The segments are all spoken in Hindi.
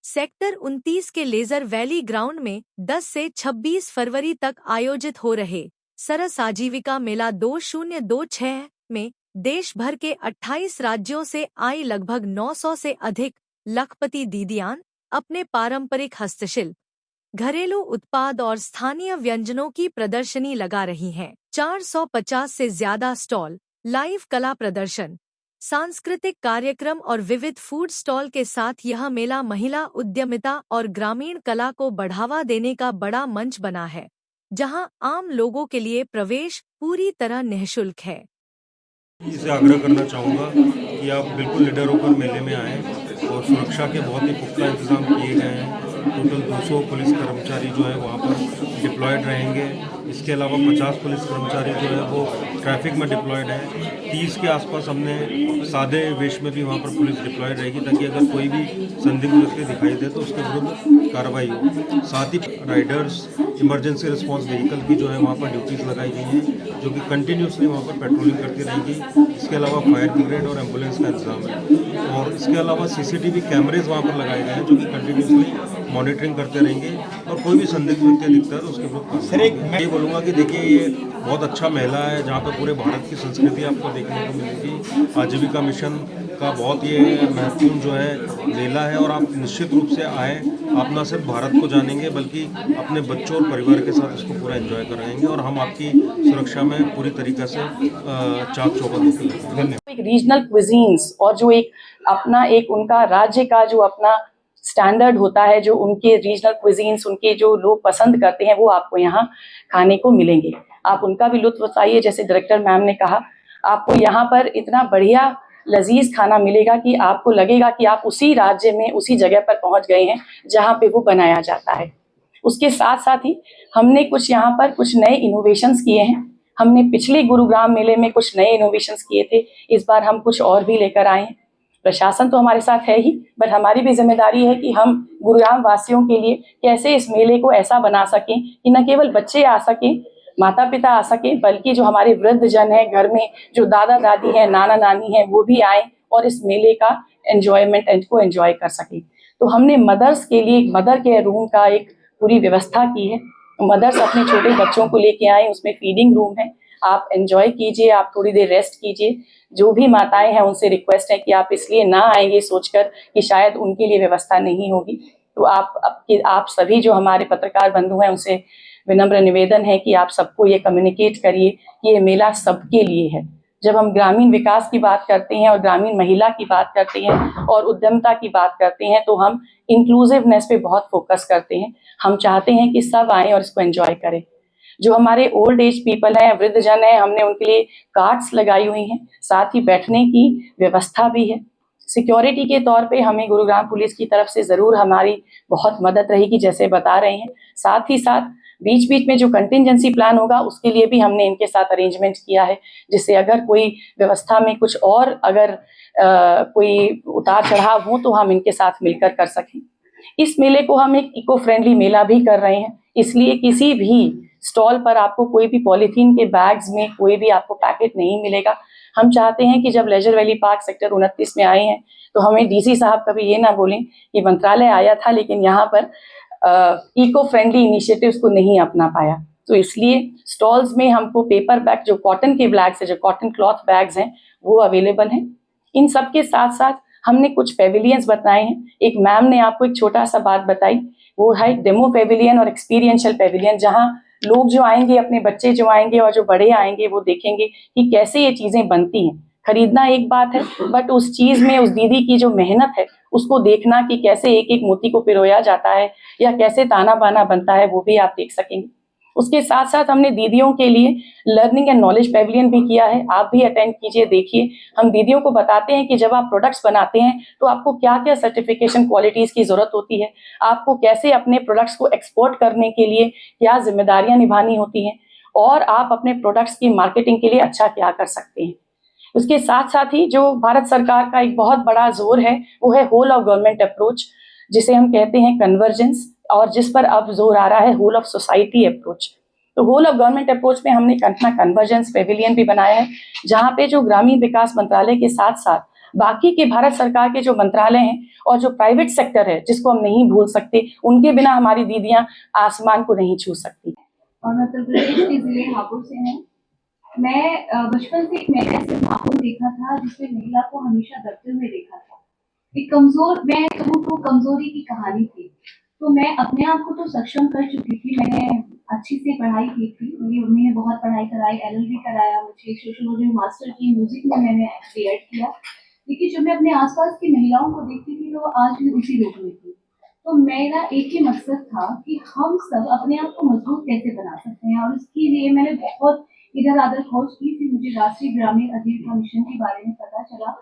सेक्टर 29 के लेजर वैली ग्राउंड में 10 से 26 फरवरी तक आयोजित हो रहे सरस आजीविका मेला 2026 में देश भर के 28 राज्यों से आई लगभग 900 से अधिक लखपति दीदियां अपने पारंपरिक हस्तशिल्प, घरेलू उत्पाद और स्थानीय व्यंजनों की प्रदर्शनी लगा रही हैं। 450 से ज्यादा स्टॉल, लाइव कला प्रदर्शन, सांस्कृतिक कार्यक्रम और विविध फूड स्टॉल के साथ यह मेला महिला उद्यमिता और ग्रामीण कला को बढ़ावा देने का बड़ा मंच बना है, जहां आम लोगों के लिए प्रवेश पूरी तरह निःशुल्क है। इसे आग्रह करना चाहूँगा कि आप बिल्कुल निडर होकर मेले में आएँ और सुरक्षा के बहुत ही पुख्ता इंतजाम किए गए हैं। टोटल 200 पुलिस कर्मचारी जो है वहाँ पर डिप्लॉयड रहेंगे। इसके अलावा 50 पुलिस कर्मचारी जो है वो ट्रैफिक में डिप्लॉयड है। 30 के आसपास हमने सादे वेश में भी वहाँ पर पुलिस डिप्लॉयड रहेगी, ताकि अगर कोई भी संदिग्ध व्यक्ति दिखाई दे तो उसके विरुद्ध कार्रवाई हो। साथ ही राइडर्स, इमरजेंसी रिस्पांस व्हीकल की जो है वहाँ पर ड्यूटीज़ लगाई गई हैं, जो कि कंटिन्यूसली वहाँ पर पेट्रोलिंग करती रहेंगी। इसके अलावा फायर ब्रिगेड और एम्बुलेंस का इंतजाम है, और इसके अलावा सीसीटीवी कैमरेज वहाँ पर लगाए गए हैं, जो कि कंटिन्यूसली मॉनिटरिंग करते रहेंगे, और कोई भी संदिग्ध व्यक्ति दिखता है तो उसके विरुद्ध। सर, एक मैं ये बोलूँगा कि देखिए, ये बहुत अच्छा मेला है जहाँ पर पूरे भारत की संस्कृति आपको देखने को मिलेगी। आजीविका मिशन का बहुत ये महत्वपूर्ण जो है मेला है, और आप निश्चित रूप से आएँ। आप न सिर्फ भारत को जानेंगे बल्कि अपने बच्चों और परिवार के साथ इसको पूरा एंजॉय कराएंगे, और हम आपकी सुरक्षा में पूरी तरीके से चाक चौबंद होकर लगेंगे। धन्यवाद। एक रीजनल क्विजीन्स और जो एक अपना एक उनका राज्य का जो अपना स्टैंडर्ड होता है, जो उनके रीजनल क्विजीन्स उनके जो लोग पसंद करते हैं, वो आपको यहाँ खाने को मिलेंगे। आप उनका भी लुत्फ उठाइए। जैसे डायरेक्टर मैम ने कहा, आपको यहाँ पर इतना बढ़िया लजीज खाना मिलेगा कि आपको लगेगा कि आप उसी राज्य में उसी जगह पर पहुँच गए हैं जहाँ पे वो बनाया जाता है। उसके साथ साथ ही हमने कुछ यहाँ पर कुछ नए इनोवेशंस किए हैं। हमने पिछले गुरुग्राम मेले में कुछ नए इनोवेशंस किए थे, इस बार हम कुछ और भी लेकर आए हैं। प्रशासन तो हमारे साथ है ही, बट हमारी भी जिम्मेदारी है कि हम गुरुग्राम वासियों के लिए कैसे इस मेले को ऐसा बना सकें कि न केवल बच्चे आ सकें, माता पिता आ सकें, बल्कि जो हमारे वृद्ध जन हैं, घर में जो दादा दादी हैं, नाना नानी हैं, वो भी आए और इस मेले का एंजॉयमेंट को एंजॉय कर सकें। तो हमने मदर्स के लिए एक मदर केयर रूम का एक पूरी व्यवस्था की है। मदर्स अपने छोटे बच्चों को लेके आए, उसमें फीडिंग रूम है, आप एंजॉय कीजिए, आप थोड़ी देर रेस्ट कीजिए। जो भी माताएं हैं उनसे रिक्वेस्ट है कि आप इसलिए ना आएंगे सोचकर कि शायद उनके लिए व्यवस्था नहीं होगी। तो आप सभी जो हमारे पत्रकार बंधु हैं, उनसे विनम्र निवेदन है कि आप सबको ये कम्युनिकेट करिए कि ये मेला सबके लिए है। जब हम ग्रामीण विकास की बात करते हैं और ग्रामीण महिला की बात करते हैं और उद्यमता की बात करते हैं, तो हम इंक्लूसिवनेस पे बहुत फोकस करते हैं। हम चाहते हैं कि सब आएँ और इसको एंजॉय करें। जो हमारे ओल्ड एज पीपल हैं, वृद्ध जन हैं, हमने उनके लिए कार्ट्स लगाई हुई हैं, साथ ही बैठने की व्यवस्था भी है। सिक्योरिटी के तौर पे हमें गुरुग्राम पुलिस की तरफ से ज़रूर हमारी बहुत मदद रहेगी, जैसे बता रहे हैं। साथ ही साथ बीच बीच में जो कंटिजेंसी प्लान होगा, उसके लिए भी हमने इनके साथ अरेंजमेंट किया है, जिससे अगर कोई व्यवस्था में कुछ और अगर कोई उतार चढ़ाव हो तो हम इनके साथ मिलकर कर सकें। इस मेले को हम एक इको फ्रेंडली मेला भी कर रहे हैं, इसलिए किसी भी स्टॉल पर आपको कोई भी पॉलीथीन के बैग्स में कोई भी आपको पैकेट नहीं मिलेगा। हम चाहते हैं कि जब लेजर वैली पार्क सेक्टर 29 में आए हैं तो हमें डीसी साहब कभी ये ना बोलें कि मंत्रालय आया था लेकिन यहाँ पर इको फ्रेंडली इनिशिएटिव्स को नहीं अपना पाया। तो इसलिए स्टॉल्स में हमको पेपर बैग, जो कॉटन के बैग्स है, जो कॉटन क्लॉथ बैग्स हैं, वो अवेलेबल हैं। इन सब के साथ साथ हमने कुछ पेविलियंस बताए हैं। एक मैम ने आपको एक छोटा सा बात बताई, वो है डेमो पेविलियन और एक्सपीरियंशियल पेविलियन, जहाँ लोग जो आएंगे, अपने बच्चे जो आएंगे और जो बड़े आएंगे, वो देखेंगे कि कैसे ये चीजें बनती हैं। खरीदना एक बात है, बट उस चीज में उस दीदी की जो मेहनत है उसको देखना कि कैसे एक एक मोती को पिरोया जाता है या कैसे ताना बाना बनता है, वो भी आप देख सकेंगे। उसके साथ साथ हमने दीदियों के लिए लर्निंग एंड नॉलेज पेविलियन भी किया है, आप भी अटेंड कीजिए, देखिए। हम दीदियों को बताते हैं कि जब आप प्रोडक्ट्स बनाते हैं तो आपको क्या क्या सर्टिफिकेशन क्वालिटीज़ की ज़रूरत होती है, आपको कैसे अपने प्रोडक्ट्स को एक्सपोर्ट करने के लिए क्या जिम्मेदारियां निभानी होती हैं, और आप अपने प्रोडक्ट्स की मार्केटिंग के लिए अच्छा क्या कर सकते हैं। उसके साथ साथ ही जो भारत सरकार का एक बहुत बड़ा जोर है, वो है होल ऑफ गवर्नमेंट अप्रोच, जिसे हम कहते हैं कन्वर्जेंस, और जिस पर अब जोर आ रहा है होल ऑफ सोसाइटी अप्रोच। तो होल ऑफ गवर्नमेंट अप्रोच में हमने अपना कन्वर्जेंस पेविलियन भी बनाया है, जहाँ पे जो ग्रामीण विकास मंत्रालय के साथ साथ बाकी के भारत सरकार के जो मंत्रालय हैं और जो प्राइवेट सेक्टर है जिसको हम नहीं भूल सकते, उनके बिना हमारी दीदियां आसमान को नहीं छू सकती। और मैं उत्तर प्रदेश के जिले हापुड़ से हूँ। मैं बचपन से मैंने ऐसे माहौल देखा था जिसमें महिला को हमेशा दबते हुए देखा था। एक कमजोर, मैं कहूँ तो कमजोरी की कहानी थी। तो मैं अपने आप को तो सक्षम कर चुकी थी। मैंने अच्छी से पढ़ाई की थी, मेरी मम्मी ने बहुत पढ़ाई कराई, LLB कराया, मुझे सोशियोलॉजी में मास्टर की, म्यूजिक में मैंने B.Ed किया। लेकिन जब मैं अपने आसपास की महिलाओं को देखती थी तो आज भी उसी रूप में थी। तो मेरा एक ही मकसद था कि हम सब अपने आप को मजबूत कैसे बना सकते हैं, और इसके लिए मैंने बहुत इधर आधर खोज की। फिर मुझे राष्ट्रीय ग्रामीण आजीविका मिशन के बारे में पता चला।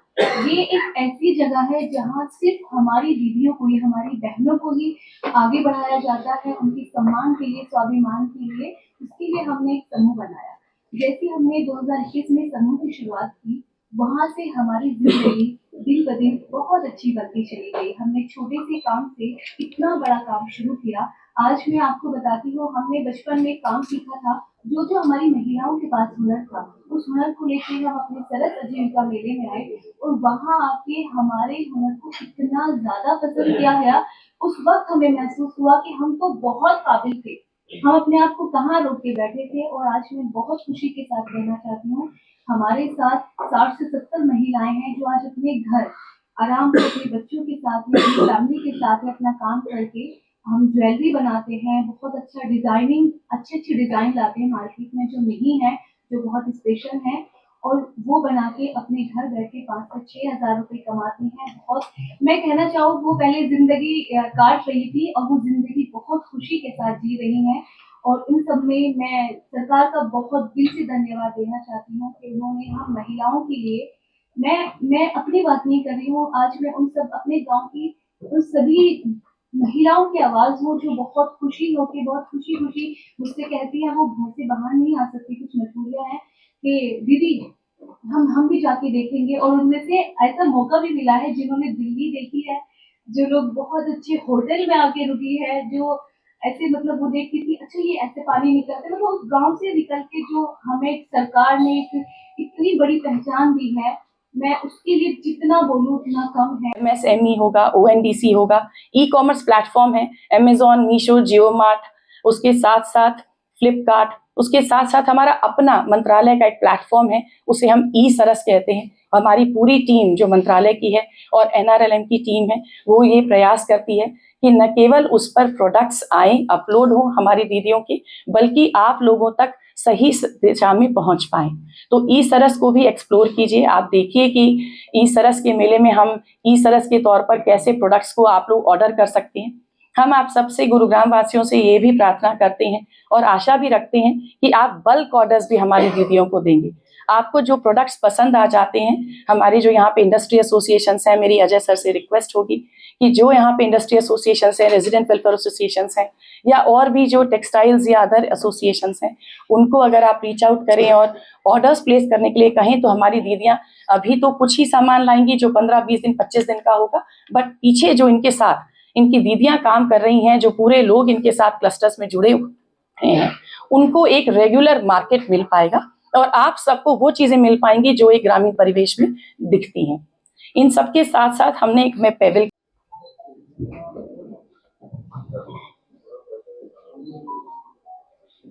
ये एक ऐसी जगह है जहाँ सिर्फ हमारी दीदियों को ही, हमारी बहनों को ही आगे बढ़ाया जाता है, उनके सम्मान के लिए, स्वाभिमान के लिए। इसके लिए हमने एक समूह बनाया। जैसे हमने 2021 में समूह की शुरुआत की, वहां से हमारी जिंदगी दिन ब दिन बहुत अच्छी बनती चली गई। हमने छोटे से काम से इतना बड़ा काम शुरू किया। आज मैं आपको बताती हूँ, हमने बचपन में काम सीखा था, जो हमारी महिलाओं के पास हुनर था, उस हुनर को लेकर हम अपने सरस आजीविका मेले में आए, और वहां आके हमारे हुनर को इतना ज्यादा पसंद किया गया। उस वक्त हमें महसूस हुआ कि हम तो बहुत काबिल थे, हम अपने आप को कहाँ रोक के बैठे थे। और आज मैं बहुत खुशी के साथ कहना चाहती हूँ, हमारे साथ 60 से 70 महिलाएं हैं जो आज अपने घर आराम से अपने बच्चों के साथ में, अपनी फैमिली के साथ में अपना काम करके, हम ज्वेलरी बनाते हैं, बहुत अच्छा डिजाइनिंग, अच्छे अच्छे डिजाइन लाते हैं मार्केट में जो नहीं है, जो बहुत स्पेशल है, और वो बना के अपने घर बैठे 5 से 6 हजार रुपए कमाती हैं। बहुत, मैं कहना चाहूँ, वो पहले जिंदगी काट रही थी और वो जिंदगी बहुत खुशी के साथ जी रही हैं। और इन सब में मैं सरकार का बहुत दिल से धन्यवाद देना चाहती हूँ कि उन्होंने हम महिलाओं के लिए, मैं अपनी बात नहीं कर रही हूँ, आज मैं उन सब अपने गांव की उन सभी महिलाओं की आवाज हूँ जो बहुत खुशी होके, बहुत खुशी खुशी मुझसे कहती है, वो घर से बाहर नहीं आ सकती, कुछ मजबूरियां हैं, कि दीदी हम भी जाके देखेंगे। और उनमें से ऐसा मौका भी मिला है जिन्होंने दिल्ली देखी है, जो लोग बहुत अच्छे होटल में आके रुकी है, जो ऐसे मतलब वो देखती थी, अच्छा ये ऐसे पानी निकलते, मतलब उस गांव से निकल के जो हमें सरकार ने एक इतनी बड़ी पहचान दी है, मैं उसके लिए जितना बोलूँ उतना कम है। MSME होगा, ONDC होगा, ई-कॉमर्स प्लेटफॉर्म है, Amazon, मीशो, जियो मार्ट, उसके साथ साथ फ्लिपकार्ट, उसके साथ साथ हमारा अपना मंत्रालय का एक प्लेटफॉर्म है, उसे हम ई-सरस कहते हैं। हमारी पूरी टीम जो मंत्रालय की है और NRLM की टीम है, वो ये प्रयास करती है कि न केवल उस पर प्रोडक्ट्स आए, अपलोड हो हमारी दीदियों की, बल्कि आप लोगों तक सही दिशा में पहुंच पाए। तो ई-सरस को भी एक्सप्लोर कीजिए। आप देखिए कि ई-सरस के मेले में हम ई-सरस के तौर पर कैसे प्रोडक्ट्स को आप लोग ऑर्डर कर सकते हैं। हम आप सबसे, गुरुग्राम वासियों से ये भी प्रार्थना करते हैं और आशा भी रखते हैं कि आप बल्क ऑर्डर्स भी हमारी दीदियों को देंगे। आपको जो प्रोडक्ट्स पसंद आ जाते हैं, हमारी जो यहाँ पे इंडस्ट्री एसोसिएशंस हैं, मेरी अजय सर से रिक्वेस्ट होगी कि जो यहाँ पे इंडस्ट्री एसोसिएशंस हैं, रेजिडेंट वेलफेयर एसोसिएशंस हैं, या और भी जो टेक्सटाइल्स या अदर एसोसिएशंस हैं, उनको अगर आप रीच आउट करें और ऑर्डर्स प्लेस करने के लिए कहें, तो हमारी दीदियाँ अभी तो कुछ ही सामान लाएंगी जो 15-20 दिन, 25 दिन का होगा, बट पीछे जो इनके साथ इनकी दीदियां काम कर रही हैं, जो पूरे लोग इनके साथ क्लस्टर्स में जुड़े हुए हैं, उनको एक रेगुलर मार्केट मिल पाएगा और आप सबको वो चीजें मिल पाएंगी जो एक ग्रामीण परिवेश में दिखती हैं। इन सबके साथ साथ हमने एक मैं पेविल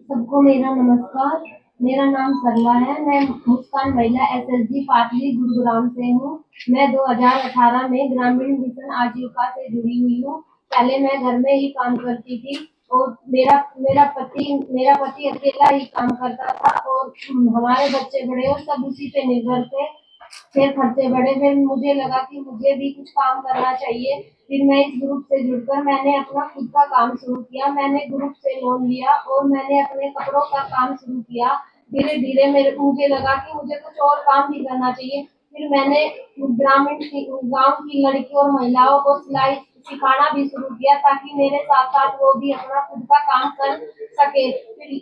सबको मेरा नमस्कार। मेरा नाम सरला है। मैं मुस्कान महिला SSG पाटली गुरुग्राम से हूँ। मैं 2018 में ग्रामीण मिशन आजीविका से जुड़ी हुई हूँ। पहले मैं घर में ही काम करती थी और मेरा पति अकेला ही काम करता था और हमारे बच्चे बड़े और सब उसी पे निर्भर थे। फिर खर्चे बढ़े, फिर मुझे लगा कि मुझे भी कुछ काम करना चाहिए। फिर मैं इस ग्रुप से जुड़कर मैंने अपना खुद का काम शुरू किया। मैंने ग्रुप से लोन लिया और मैंने अपने कपड़ों का काम शुरू किया। धीरे धीरे मुझे लगा कि मुझे कुछ और काम भी करना चाहिए। फिर मैंने गांव की लड़की और महिलाओं को सिलाई सिखाना भी शुरू किया ताकि मेरे साथ साथ वो भी अपना खुद का काम कर सके। फिर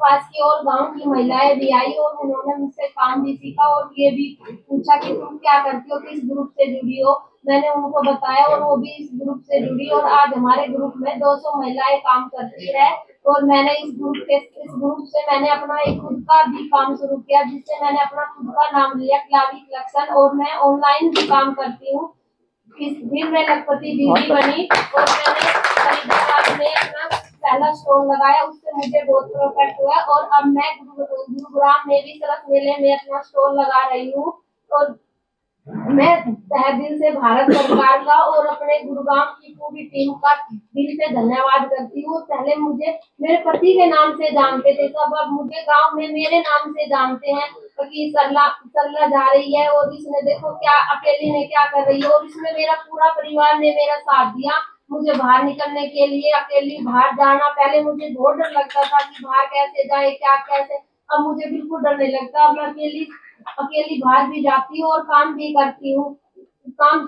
पास की और गांव की महिलाएं भी आई और उन्होंने मुझसे काम भी सीखा और ये भी पूछा कि तुम क्या करती हो, किस ग्रुप से जुड़ी हो। मैंने उनको बताया और वो भी इस ग्रुप से जुड़ी और आज हमारे ग्रुप में 200 महिलाएं काम करती है। और मैंने इस ग्रुप से मैंने अपना एक खुद का भी काम शुरू किया, जिससे मैंने अपना खुद का नाम लिया क्लावी कलेक्शन, और मैं ऑनलाइन भी काम करती हूँ। फिर मैं लखपति दीदी बनी और मैंने फरीदाबाद में अपना पहला स्टॉल लगाया, उससे मुझे बहुत प्रॉफिट हुआ। और अब मैं गुरुग्राम में भी सरस मेले में अपना स्टॉल लगा रही हूँ। और मैं तहे दिल से भारत सरकार का और अपने गुरुग्राम की पूरी टीम का दिल से धन्यवाद करती हूँ। पहले मुझे मेरे पति के नाम से जानते थे सब, अब मुझे गांव में मेरे नाम से जानते हैं कि सरला जा रही है और इसने देखो क्या अकेली में क्या कर रही है। और इसमें मेरा पूरा परिवार ने मेरा साथ दिया। मुझे बाहर निकलने के लिए अकेली बाहर जाना, पहले मुझे बहुत डर लगता था कि बाहर कैसे जाए क्या कैसे, अब मुझे बिल्कुल डर नहीं लगता। अब मैं अकेली बाहर भी जाती हूँ और काम भी करती हूँ। काम